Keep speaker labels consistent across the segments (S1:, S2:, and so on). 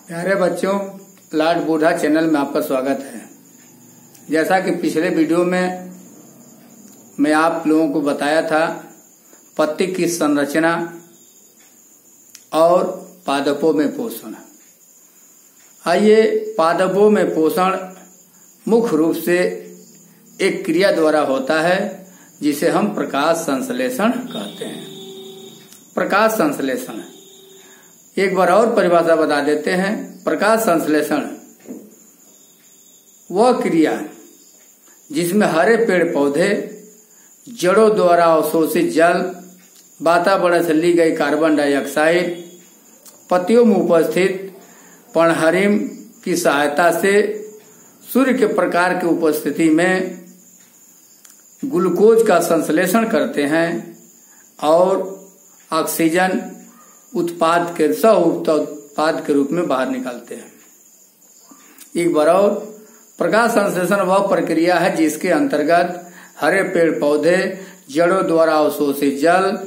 S1: प्यारे बच्चों, लाड बूढ़ा चैनल में आपका स्वागत है। जैसा कि पिछले वीडियो में मैं आप लोगों को बताया था पत्ती की संरचना और पादपों में पोषण। आइए, पादपों में पोषण मुख्य रूप से एक क्रिया द्वारा होता है जिसे हम प्रकाश संश्लेषण कहते हैं। प्रकाश संश्लेषण एक बार और परिभाषा बता देते हैं। प्रकाश संश्लेषण वह क्रिया जिसमें हरे पेड़ पौधे जड़ों द्वारा अवशोषित जल, वातावरण से ली गई कार्बन डाइऑक्साइड, पत्तियों में उपस्थित पर्णहरिम की सहायता से सूर्य के प्रकाश की उपस्थिति में ग्लूकोज का संश्लेषण करते हैं और ऑक्सीजन उत्पाद के सह उत्पाद के रूप में बाहर निकालते हैं। एक बार और, प्रकाश संश्लेषण वह प्रक्रिया है जिसके अंतर्गत हरे पेड़ पौधे जड़ों द्वारा अवशोषित जल,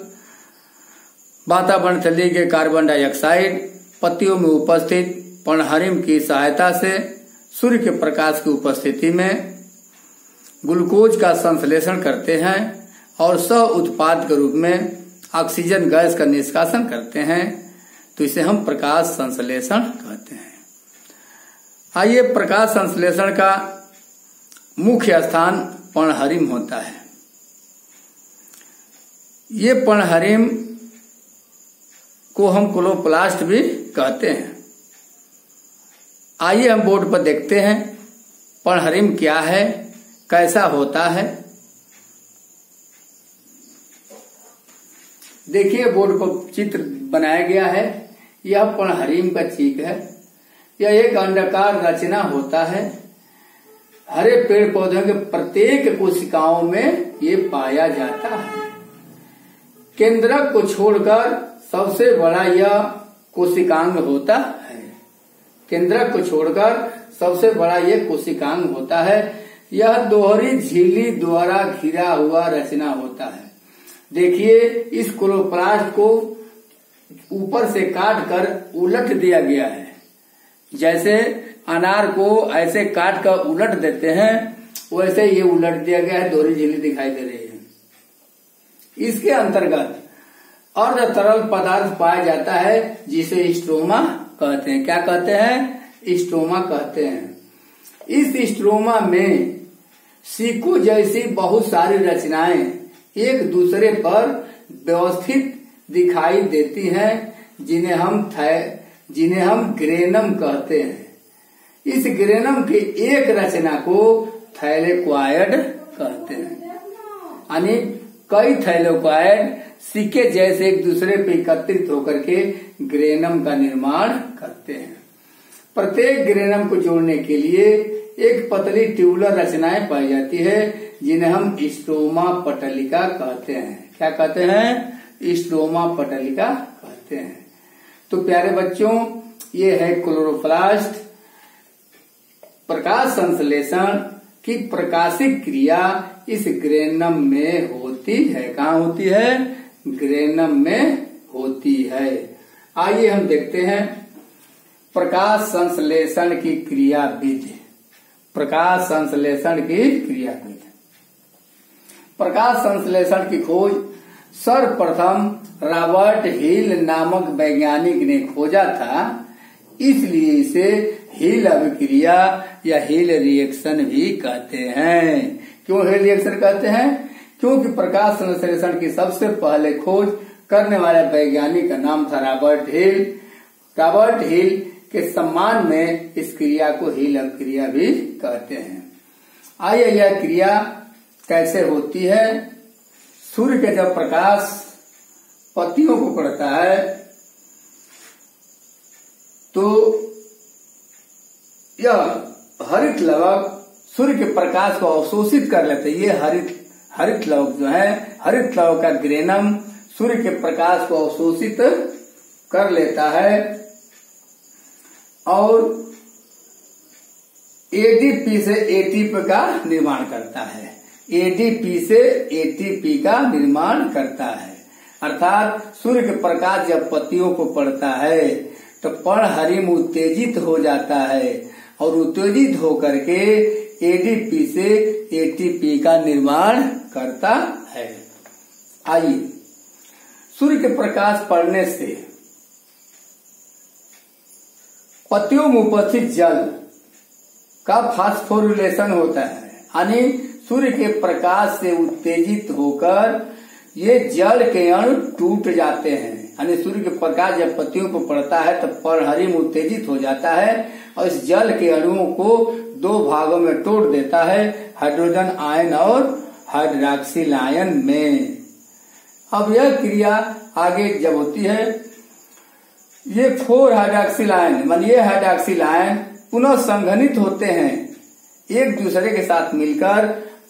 S1: वातावरण से ली गई कार्बन डाइऑक्साइड, पत्तियों में उपस्थित पर्णहरिम की सहायता से सूर्य के प्रकाश की उपस्थिति में ग्लूकोज का संश्लेषण करते हैं और सह उत्पाद के रूप में ऑक्सीजन गैस का निष्कासन करते हैं, तो इसे हम प्रकाश संश्लेषण कहते हैं। आइए, प्रकाश संश्लेषण का मुख्य स्थान पर्णहरिम होता है। ये पर्णहरिम को हम क्लोरोप्लास्ट भी कहते हैं। आइए हम बोर्ड पर देखते हैं पर्णहरिम क्या है, कैसा होता है। देखिए, बोर्ड पर चित्र बनाया गया है। यह पर्णहरिम का चीक है। यह एक अंडाकार रचना होता है। हरे पेड़ पौधों के प्रत्येक कोशिकाओं में ये पाया जाता है। केंद्रक को छोड़कर सबसे बड़ा यह कोशिकांग होता है। केंद्रक को छोड़कर सबसे बड़ा यह कोशिकांग होता है। यह दोहरी झिल्ली द्वारा घिरा हुआ रचना होता है। देखिए, इस क्लोरोप्लास्ट को ऊपर से काट कर उलट दिया गया है। जैसे अनार को ऐसे काट कर उलट देते हैं, वैसे ये उलट दिया गया है, दोहरी झिल्ली दिखाई दे रही है। इसके अंतर्गत अर्ध तरल पदार्थ पाया जाता है जिसे स्ट्रोमा कहते हैं। क्या कहते हैं? स्ट्रोमा कहते हैं। इस स्ट्रोमा में सिक्को जैसी बहुत सारी रचनाएं एक दूसरे पर व्यवस्थित दिखाई देती हैं, जिन्हें हम ग्रेनम कहते हैं। इस ग्रेनम की एक रचना को थैलेक्वाइड कहते हैं। यानी कई थैलेक्वाइड सिक्के जैसे एक दूसरे पर एकत्रित होकर के ग्रेनम का निर्माण करते हैं। प्रत्येक ग्रेनम को जोड़ने के लिए एक पतली ट्यूबुलर रचनाएं पाई जाती है, जिन्हें हम स्ट्रोमा पटलिका कहते हैं। क्या कहते हैं? स्ट्रोमा पटलिका कहते हैं। तो प्यारे बच्चों, ये है क्लोरोप्लास्ट। प्रकाश संश्लेषण की प्रकाशिक क्रिया इस ग्रेनम में होती है। कहाँ होती है? ग्रेनम में होती है। आइए हम देखते हैं प्रकाश संश्लेषण की क्रियाविधि। प्रकाश संश्लेषण की क्रियाविधि। प्रकाश संश्लेषण की खोज सर्वप्रथम रॉबर्ट हिल नामक वैज्ञानिक ने खोजा था, इसलिए इसे हिल अभिक्रिया या हिल रिएक्शन भी कहते हैं। क्यों हिल रिएक्शन कहते हैं? क्योंकि प्रकाश संश्लेषण की सबसे पहले खोज करने वाले वैज्ञानिक का नाम था रॉबर्ट हिल। रॉबर्ट हिल के सम्मान में इस क्रिया को हिल अभिक्रिया भी कहते हैं। आइए, यह क्रिया कैसे होती है? सूर्य के जब प्रकाश पत्तियों को पड़ता है तो यह हरित लवक सूर्य के प्रकाश को अवशोषित कर लेते हैं। ये हरित लवक जो है, हरित लवक का ग्रेनम सूर्य के प्रकाश को अवशोषित कर लेता है और एडीपी से एटीपी का निर्माण करता है। एडीपी से एटीपी का निर्माण करता है। अर्थात सूर्य के प्रकाश जब पत्तियों को पड़ता है तो पर्णहरिम उत्तेजित हो जाता है और उत्तेजित होकर के एडीपी से एटीपी का निर्माण करता है। आइए, सूर्य के प्रकाश पड़ने से पत्तियों में उपस्थित जल का फास्फोरिलेशन होता है, यानी सूर्य के प्रकाश से उत्तेजित होकर ये जल के अणु टूट जाते हैं। यानी सूर्य के प्रकाश जब पत्तियों पर पड़ता है तो पर्णहरिम उत्तेजित हो जाता है और इस जल के अणुओं को दो भागों में तोड़ देता है, हाइड्रोजन आयन और हाइड्रॉक्सिल आयन में। अब यह क्रिया आगे जब होती है, ये 4 हाइड्रॉक्सिल आयन मान ये हाइड्रॉक्सिल आयन पुनः संघनित होते हैं, एक दूसरे के साथ मिलकर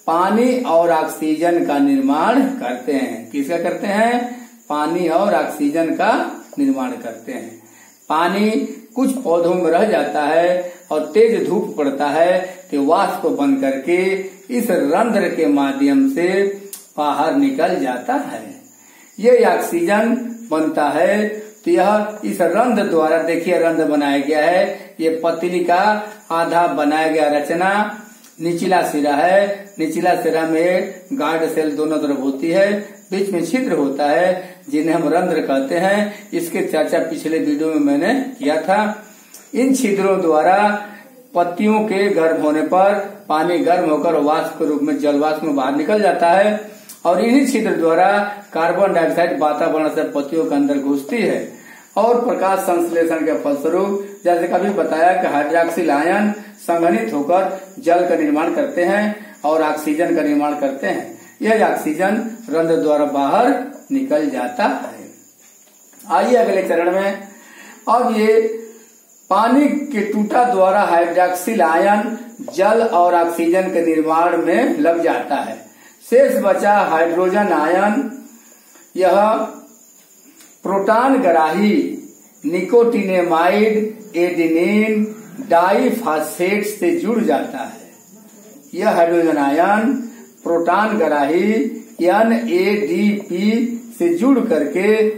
S1: पानी और ऑक्सीजन का निर्माण करते हैं। किसका करते हैं? पानी और ऑक्सीजन का निर्माण करते हैं। पानी कुछ पौधों में रह जाता है और तेज धूप पड़ता है तो वाष्प बन करके इस रंध्र के माध्यम से बाहर निकल जाता है। ये ऑक्सीजन बनता है तो यह इस रंध्र द्वारा, देखिए रंध्र बनाया गया है, ये पतली का आधा बनाया गया रचना निचला सिरा है। निचला सिरा में गार्ड सेल दोनों तरफ होती है, बीच में छिद्र होता है जिन्हें हम रंध्र कहते हैं। इसके चर्चा पिछले वीडियो में मैंने किया था। इन छिद्रों द्वारा पत्तियों के गर्म होने पर पानी गर्म होकर वाष्प के रूप में जल वाष्प में बाहर निकल जाता है और इन्हीं छिद्र द्वारा कार्बन डाइऑक्साइड वातावरण से पत्तियों के अंदर घुसती है और प्रकाश संश्लेषण के फलस्वरूप, जैसे कभी बताया कि हाइड्रॉक्सिल आयन संघनित होकर जल का निर्माण करते हैं और ऑक्सीजन का निर्माण करते हैं। यह ऑक्सीजन रंध्र द्वारा बाहर निकल जाता है। आइए अगले चरण में, अब ये पानी के टूटा द्वारा हाइड्रॉक्सिल आयन जल और ऑक्सीजन के निर्माण में लग जाता है। शेष बचा हाइड्रोजन आयन, यह प्रोटॉन ग्राही निकोटिनेमाइड एडेनिन डाइफॉस्फेट से जुड़ जाता है। यह हाइड्रोजन आयन प्रोटॉन ग्राही NADP से जुड़ करके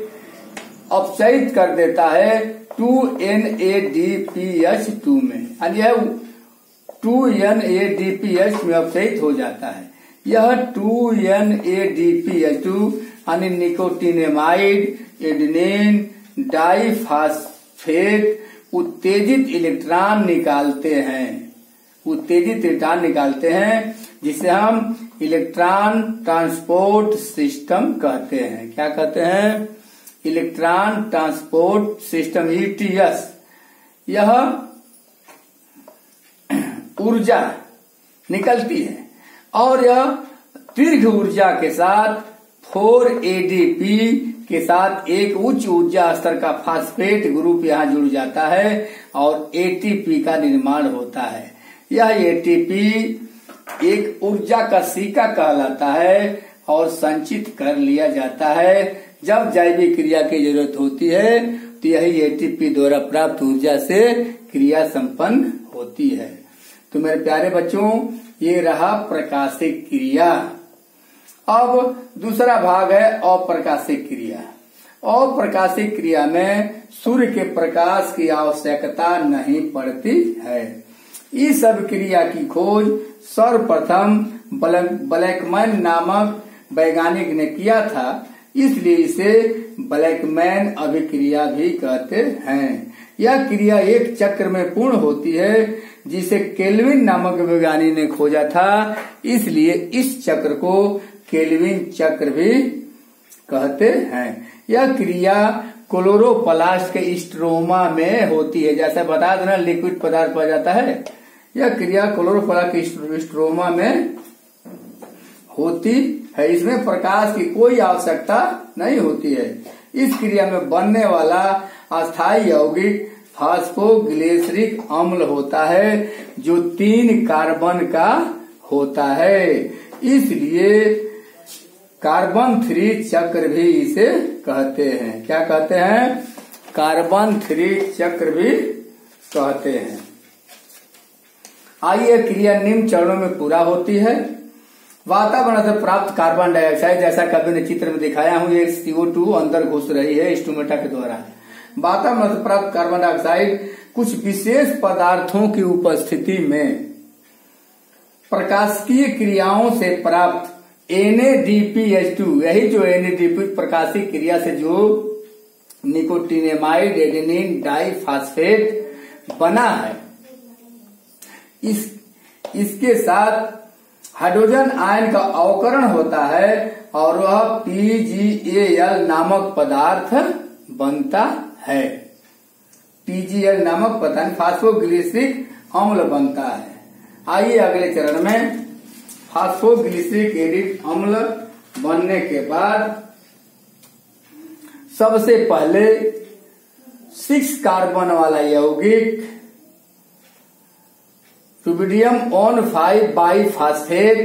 S1: अपचयित कर देता है 2NADPH2 में, यानी यह 2NADPH में अपचयित हो जाता है। यह 2NADPH2 यानी निकोटिनेमाइड एडेनिन डाइफॉस्फेट उत्तेजित इलेक्ट्रॉन निकालते हैं जिसे हम इलेक्ट्रॉन ट्रांसपोर्ट सिस्टम कहते हैं। क्या कहते हैं? Electron transport system, ETS। यह ऊर्जा निकलती है और यह दीर्घ ऊर्जा के साथ 4 ADP के साथ एक उच्च ऊर्जा स्तर का फास्फेट ग्रुप यहाँ जुड़ जाता है और ATP का निर्माण होता है। यह ATP एक ऊर्जा का सिक्का कहलाता है और संचित कर लिया जाता है। जब जैविक क्रिया की जरूरत होती है तो यही ATP द्वारा प्राप्त ऊर्जा से क्रिया संपन्न होती है। तो मेरे प्यारे बच्चों, ये रहा प्रकाशिक क्रिया। अब दूसरा भाग है अप्रकाशिक क्रिया। अप्रकाशिक क्रिया में सूर्य के प्रकाश की आवश्यकता नहीं पड़ती है। इस सब क्रिया की खोज सर्वप्रथम ब्लैकमैन नामक वैज्ञानिक ने किया था, इसलिए इसे ब्लैकमैन अभिक्रिया भी कहते हैं। यह क्रिया एक चक्र में पूर्ण होती है जिसे केल्विन नामक वैज्ञानिक ने खोजा था, इसलिए इस चक्र को केल्विन चक्र भी कहते हैं। यह क्रिया क्लोरोप्लास्ट के स्ट्रोमा में होती है। जैसे बता देना लिक्विड पदार्थ पाया जाता है, यह क्रिया क्लोरोप्लास्ट के स्ट्रोमा में होती है। इसमें प्रकाश की कोई आवश्यकता नहीं होती है। इस क्रिया में बनने वाला अस्थायी यौगिक फास्फोग्लिसरिक अम्ल होता है जो 3 कार्बन का होता है, इसलिए कार्बन 3 चक्र भी इसे कहते हैं। क्या कहते हैं? कार्बन 3 चक्र भी कहते हैं। आइए, क्रिया निम्न चरणों में पूरा होती है। वातावरण से प्राप्त कार्बन डाइऑक्साइड, जैसा कभी ने चित्र में दिखाया हूं, ये CO2 अंदर घुस रही है स्टोमेटा के द्वारा। वातावरण से प्राप्त कार्बन डाइऑक्साइड कुछ विशेष पदार्थों की उपस्थिति में प्रकाशिकीय क्रियाओं से प्राप्त NADPH2, यही जो NADP प्रकाशिक क्रिया से जो निकोटिनेमाइड एडेनिन डाइफॉस्फेट बना है, इसके साथ हाइड्रोजन आयन का अवकरण होता है और वह PgAl नामक पदार्थ बनता है। PgAl नामक पदार्थ फास्फोग्लिसरिक अम्ल बनता है। आइए अगले चरण में फास्फोग्लिसरिक एसिड अम्ल बनने के बाद सबसे पहले 6 कार्बन वाला यौगिक रुबिडियम 5 बाइफॉस्फेट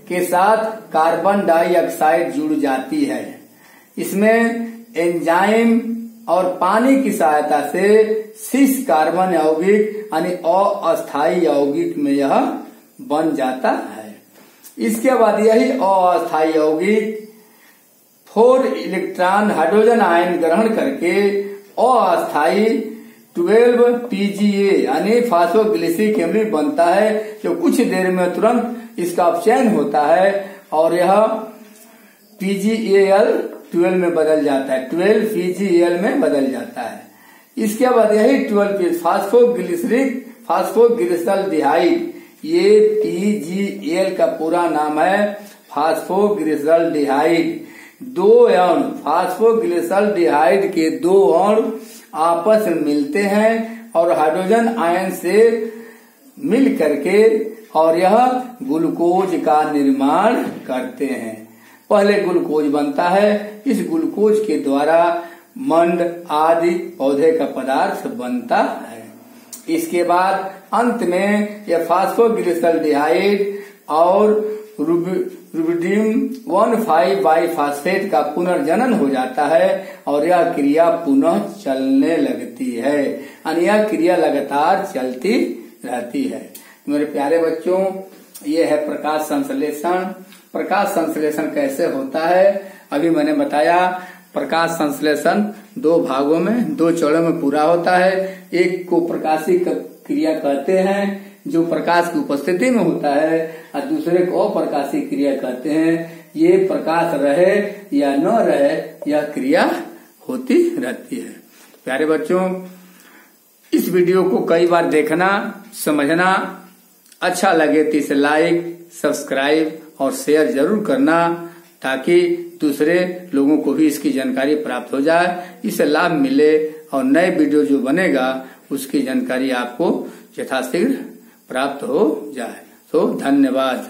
S1: के साथ कार्बन डाइऑक्साइड जुड़ जाती है। इसमें एंजाइम और पानी की सहायता से 6 कार्बन यौगिक यानी अस्थायी यौगिक में यह बन जाता है। इसके बाद यही अस्थायी यौगिक 4 इलेक्ट्रॉन हाइड्रोजन आयन ग्रहण करके अस्थायी 12 PgA यानी फास्फोग्लिसरिक एसिड बनता है, जो कुछ देर में तुरंत इसका अपचयन होता है और यह PgAl 12 में बदल जाता है, 12 PgAl में बदल जाता है। इसके बाद यही 12 फास्फोग्लिसरल्डिहाइड, ये PgAl का पूरा नाम है फास्फोग्लिसरल्डिहाइड। 2 अणु फास्फोग्लिसरल्डिहाइड के 2 अणु आपस में मिलते हैं और हाइड्रोजन आयन से मिल करके और यह ग्लूकोज का निर्माण करते हैं। पहले ग्लूकोज बनता है, इस ग्लूकोज के द्वारा मंड आदि पौधे का पदार्थ बनता है। इसके बाद अंत में यह फास्फोग्लिसरल्डिहाइड और रुबिडियम 1,5 बाइफॉस्फेट का पुनर्जनन हो जाता है और यह क्रिया पुनः चलने लगती है, यानी यह क्रिया लगातार चलती रहती है। मेरे प्यारे बच्चों, ये है प्रकाश संश्लेषण। प्रकाश संश्लेषण कैसे होता है अभी मैंने बताया। प्रकाश संश्लेषण 2 भागों में 2 चरणों में पूरा होता है। एक को प्रकाशिक क्रिया कहते हैं जो प्रकाश की उपस्थिति में होता है, और दूसरे को अप्रकाशिक क्रिया कहते हैं। ये प्रकाश रहे या न रहे यह क्रिया होती रहती है। प्यारे बच्चों, इस वीडियो को कई बार देखना, समझना, अच्छा लगे तो इसे लाइक, सब्सक्राइब और शेयर जरूर करना, ताकि दूसरे लोगों को भी इसकी जानकारी प्राप्त हो जाए, इससे लाभ मिले और नए वीडियो जो बनेगा उसकी जानकारी आपको यथाशीघ्र प्राप्त हो जाए। तो धन्यवाद।